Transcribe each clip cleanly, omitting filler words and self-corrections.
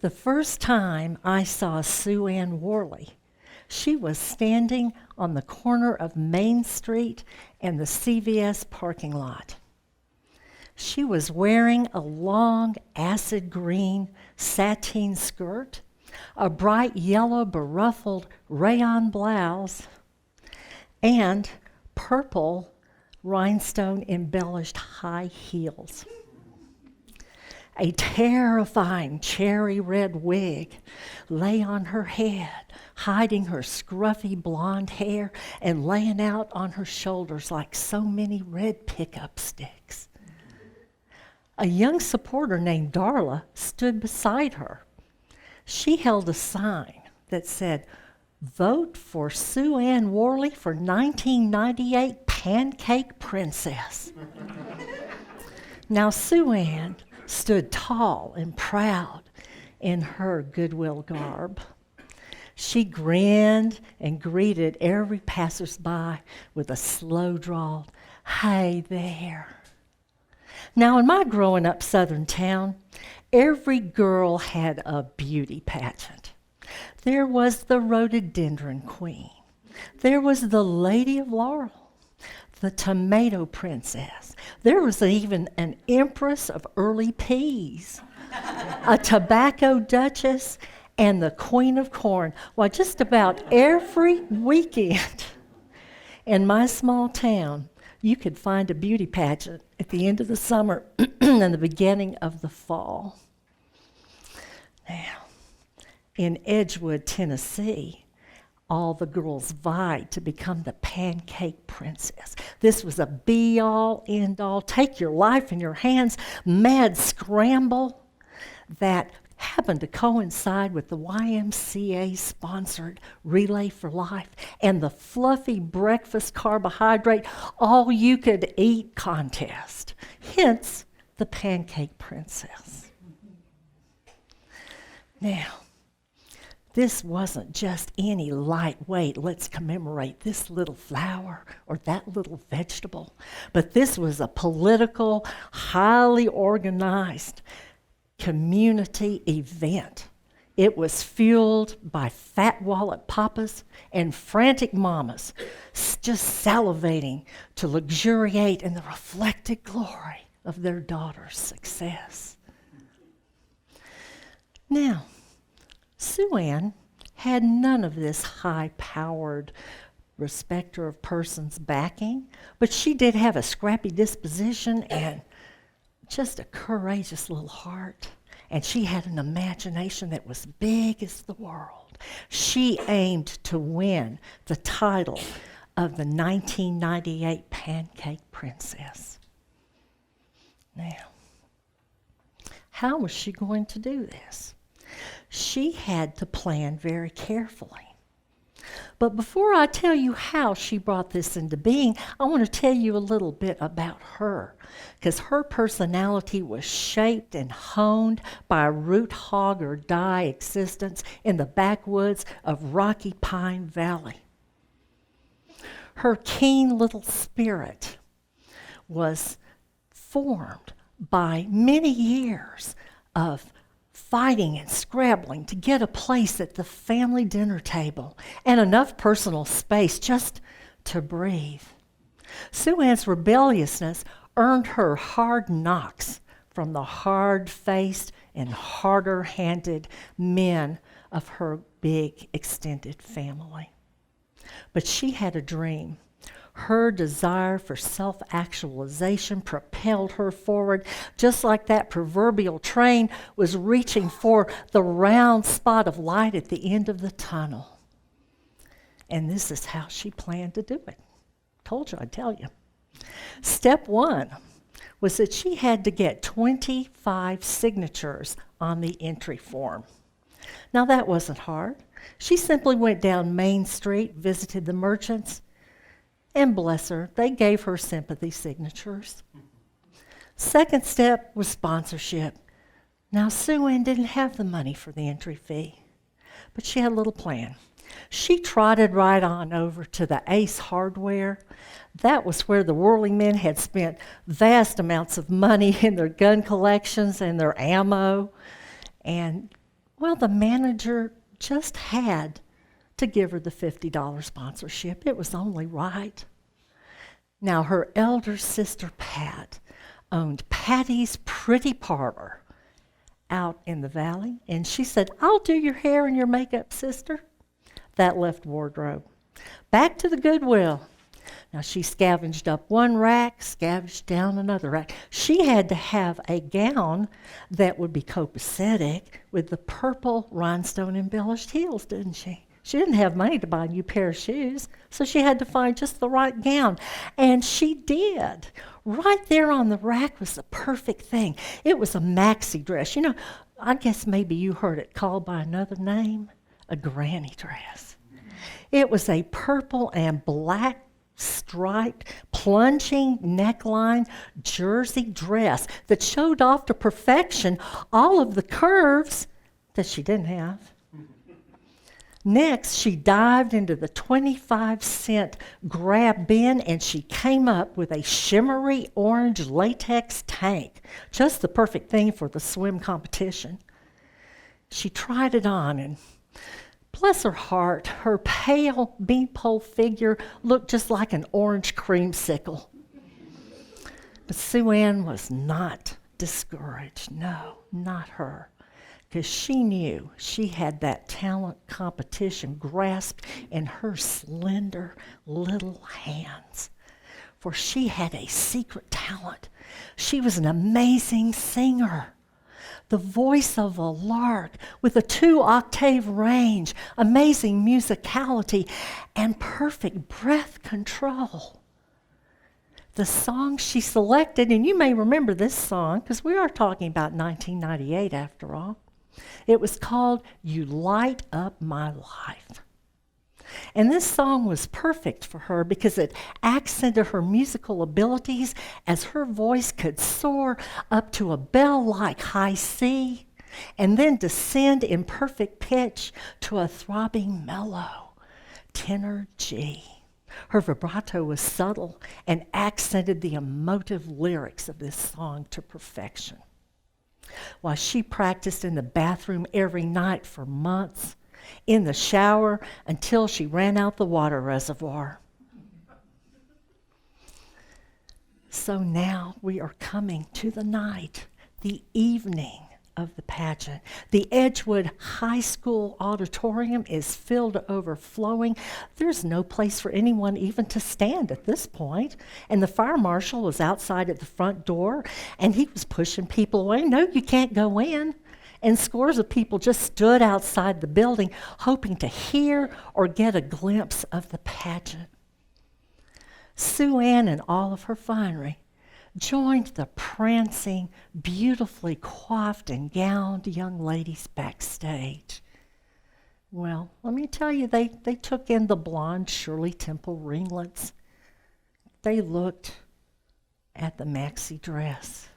The first time I saw Sue Ann Worley, she was standing on the corner of Main Street and the CVS parking lot. She was wearing a long acid green sateen skirt, a bright yellow beruffled rayon blouse, and purple rhinestone embellished high heels. A terrifying cherry red wig lay on her head, hiding her scruffy blonde hair and laying out on her shoulders like so many red pickup sticks. A young supporter named Darla stood beside her. She held a sign that said, "Vote for Sue Ann Worley for 1998 Pancake Princess." Now, Sue Ann stood tall and proud in her Goodwill garb. She grinned and greeted every passersby with a slow-drawled, "Hey there." Now, in my growing up southern town, every girl had a beauty pageant. There was the rhododendron queen. There was the Lady of Laurel, the tomato princess. There was even an empress of early peas, a tobacco duchess, and the queen of corn. Well, just about every weekend in my small town, you could find a beauty pageant at the end of the summer and the beginning of the fall. Now, in Edgewood, Tennessee, all the girls vied to become the Pancake Princess. This was a be-all, end-all, take your life in your hands, mad scramble that happened to coincide with the YMCA-sponsored Relay for Life and the fluffy breakfast carbohydrate all-you-could-eat contest. Hence, the Pancake Princess. Now, this wasn't just any lightweight, let's commemorate this little flower or that little vegetable, but this was a political, highly organized community event. It was fueled by fat wallet papas and frantic mamas just salivating to luxuriate in the reflected glory of their daughter's success. Now, Sue Ann had none of this high-powered respecter of persons backing, but she did have a scrappy disposition and just a courageous little heart. And she had an imagination that was big as the world. She aimed to win the title of the 1998 Pancake Princess. Now, how was she going to do this? She had to plan very carefully. But before I tell you how she brought this into being, I want to tell you a little bit about her, because her personality was shaped and honed by a root hog or die existence in the backwoods of Rocky Pine Valley. Her keen little spirit was formed by many years of fighting and scrabbling to get a place at the family dinner table and enough personal space just to breathe. Sue Ann's rebelliousness earned her hard knocks from the hard-faced and harder-handed men of her big extended family. But she had a dream. Her desire for self-actualization propelled her forward, just like that proverbial train was reaching for the round spot of light at the end of the tunnel. And this is how she planned to do it. Told you I'd tell you. Step one was that she had to get 25 signatures on the entry form. Now that wasn't hard. She simply went down Main Street, visited the merchants, and bless her, they gave her sympathy signatures. Second step was sponsorship. Now, Sue Ann didn't have the money for the entry fee, but she had a little plan. She trotted right on over to the Ace Hardware. That was where the Worley men had spent vast amounts of money in their gun collections and their ammo, and Well, the manager just had to give her the $50 sponsorship. It was only right. Now, her elder sister, Pat, owned Patty's Pretty Parlor out in the valley, and she said, "I'll do your hair and your makeup, sister." That left wardrobe. Back to the Goodwill. Now, she scavenged up one rack, scavenged down another rack. She had to have a gown that would be copacetic with the purple rhinestone embellished heels, didn't she? She didn't have money to buy a new pair of shoes, so she had to find just the right gown. And she did. Right there on the rack was the perfect thing. It was a maxi dress. You know, I guess maybe you heard it called by another name, a granny dress. It was a purple and black striped, plunging neckline jersey dress that showed off to perfection all of the curves that she didn't have. Next, she dived into the 25-cent grab bin and she came up with a shimmery orange latex tank, just the perfect thing for the swim competition. She tried it on and bless her heart, her pale beanpole figure looked just like an orange creamsicle. But Sue Ann was not discouraged. No, not her. Because she knew she had that talent competition grasped in her slender little hands. For she had a secret talent. She was an amazing singer. The voice of a lark with a 2-octave range, amazing musicality, and perfect breath control. The song she selected, and you may remember this song because we are talking about 1998 after all. It was called "You Light Up My Life." And this song was perfect for her because it accented her musical abilities as her voice could soar up to a bell-like high C and then descend in perfect pitch to a throbbing mellow tenor G. Her vibrato was subtle and accented the emotive lyrics of this song to perfection. While she practiced in the bathroom every night for months, in the shower until she ran out the water reservoir. So now we are coming to the night, the evening of the pageant. The Edgewood High School auditorium is filled to overflowing. There's no place for anyone even to stand at this point. And the fire marshal was outside at the front door, and he was pushing people away. No, you can't go in. And scores of people just stood outside the building, hoping to hear or get a glimpse of the pageant. Sue Ann and all of her finery joined the prancing, beautifully coiffed and gowned young ladies backstage. Well, let me tell you, they took in the blonde Shirley Temple ringlets. They looked at the maxi dress.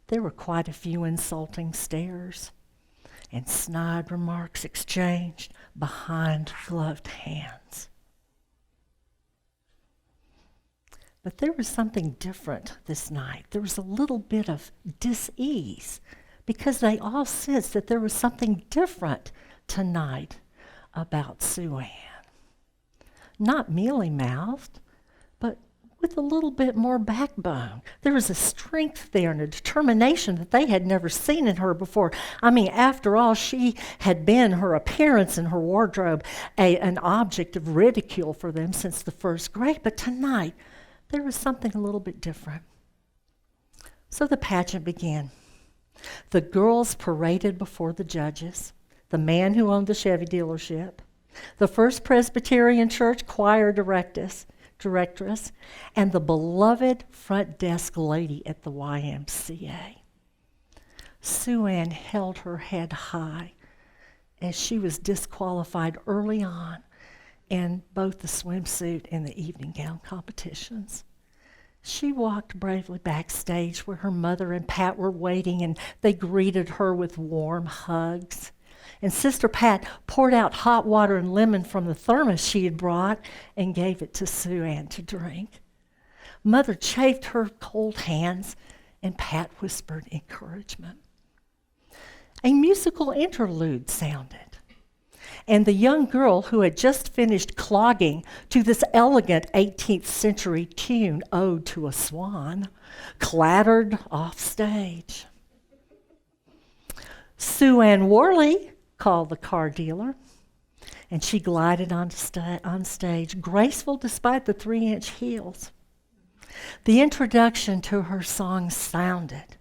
There were quite a few insulting stares and snide remarks exchanged behind gloved hands. But there was something different this night. There was a little bit of dis-ease because they all sensed that there was something different tonight about Sue Ann. Not mealy-mouthed, but with a little bit more backbone. There was a strength there and a determination that they had never seen in her before. I mean, after all, she had been, her appearance and her wardrobe, an object of ridicule for them since the first grade. But tonight, there was something a little bit different. So the pageant began. The girls paraded before the judges, the man who owned the Chevy dealership, the First Presbyterian Church choir directress, and the beloved front desk lady at the YMCA. Sue Ann held her head high as she was disqualified early on in both the swimsuit and the evening gown competitions. She walked bravely backstage where her mother and Pat were waiting, and they greeted her with warm hugs. And Sister Pat poured out hot water and lemon from the thermos she had brought and gave it to Sue Ann to drink. Mother chafed her cold hands, and Pat whispered encouragement. a musical interlude sounded. And the young girl who had just finished clogging to this elegant 18th century tune, Ode to a Swan, clattered off stage. Sue Ann Worley, called the car dealer, and she glided on stage, graceful despite the 3-inch heels. The introduction to her song sounded.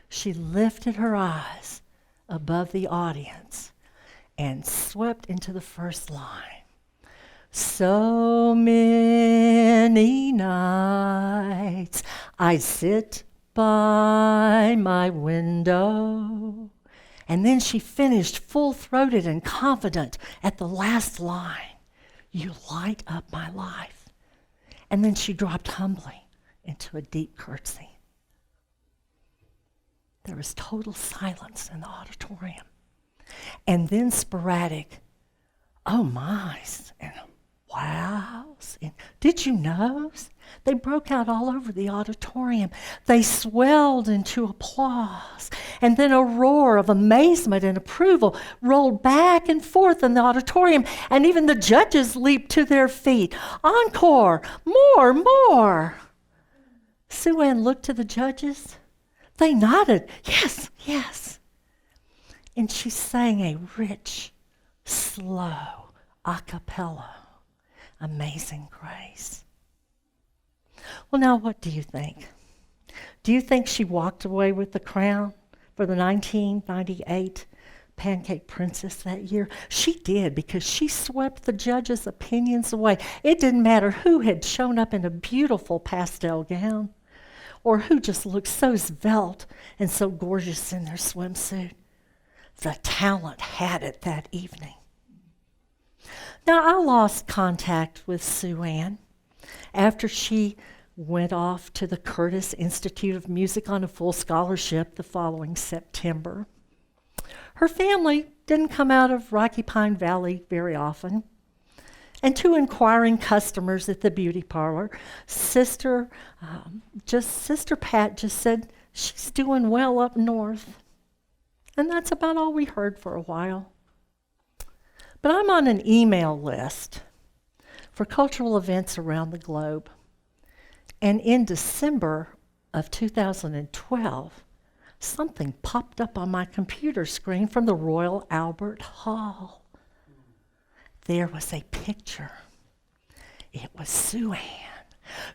She lifted her eyes above the audience and swept into the first line. So many nights I sit by my window. And then she finished full-throated and confident at the last line. You light up my life. And then she dropped humbly into a deep curtsy. There was total silence in the auditorium. And then sporadic, oh my's, and wows, and did you knows? They broke out all over the auditorium. They swelled into applause. And then a roar of amazement and approval rolled back and forth in the auditorium. And even the judges leaped to their feet. Encore! More, more! Sue Ann looked to the judges. They nodded. Yes, yes. And she sang a rich, slow a cappella, Amazing Grace. Well, now what do you think? Do you think she walked away with the crown for the 1998 Pancake Princess that year? She did, because she swept the judges' opinions away. It didn't matter who had shown up in a beautiful pastel gown or who just looked so svelte and so gorgeous in their swimsuit. The talent had it that evening. Now, I lost contact with Sue Ann after she went off to the Curtis Institute of Music on a full scholarship the following September. Her family didn't come out of Rocky Pine Valley very often. And to inquiring customers at the beauty parlor, Sister Pat just said she's doing well up north. And that's about all we heard for a while. But I'm on an email list for cultural events around the globe. And in December of 2012, something popped up on my computer screen from the Royal Albert Hall. There was a picture. It was Sue Ann,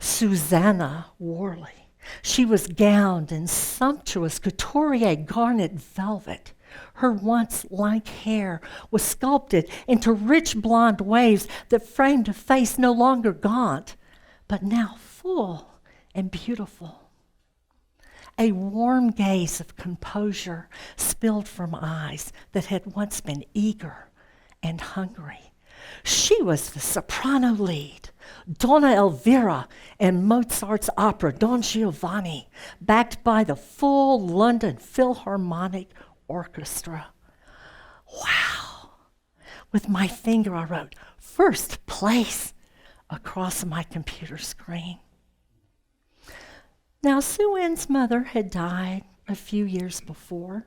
Susanna Worley. She was gowned in sumptuous couturier garnet velvet. Her once lank hair was sculpted into rich blonde waves that framed a face no longer gaunt, but now full and beautiful. A warm gaze of composure spilled from eyes that had once been eager and hungry. She was the soprano lead, Donna Elvira in Mozart's opera Don Giovanni, backed by the full London Philharmonic Orchestra. Wow! With my finger I wrote, first place, across my computer screen. Now, Sue Ann's mother had died a few years before,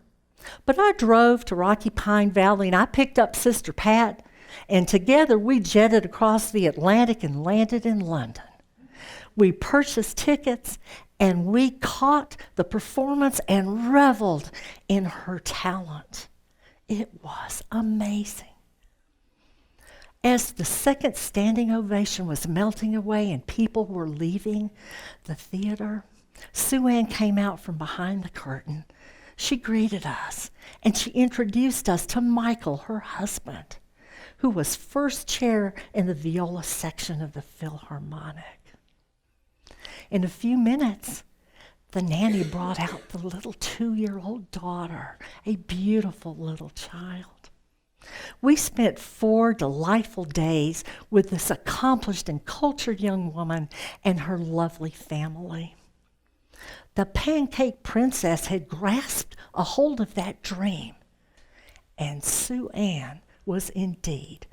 but I drove to Rocky Pine Valley and I picked up Sister Pat, and together we jetted across the Atlantic and landed in London. We purchased tickets and we caught the performance and reveled in her talent. It was amazing. As the second standing ovation was melting away and people were leaving the theater, Sue Ann came out from behind the curtain. She greeted us and she introduced us to Michael, her husband, who was first chair in the viola section of the Philharmonic. In a few minutes, the nanny brought out the little 2-year-old daughter, a beautiful little child. We spent 4 delightful days with this accomplished and cultured young woman and her lovely family. The Pancake Princess had grasped a hold of that dream, and Sue Ann was indeed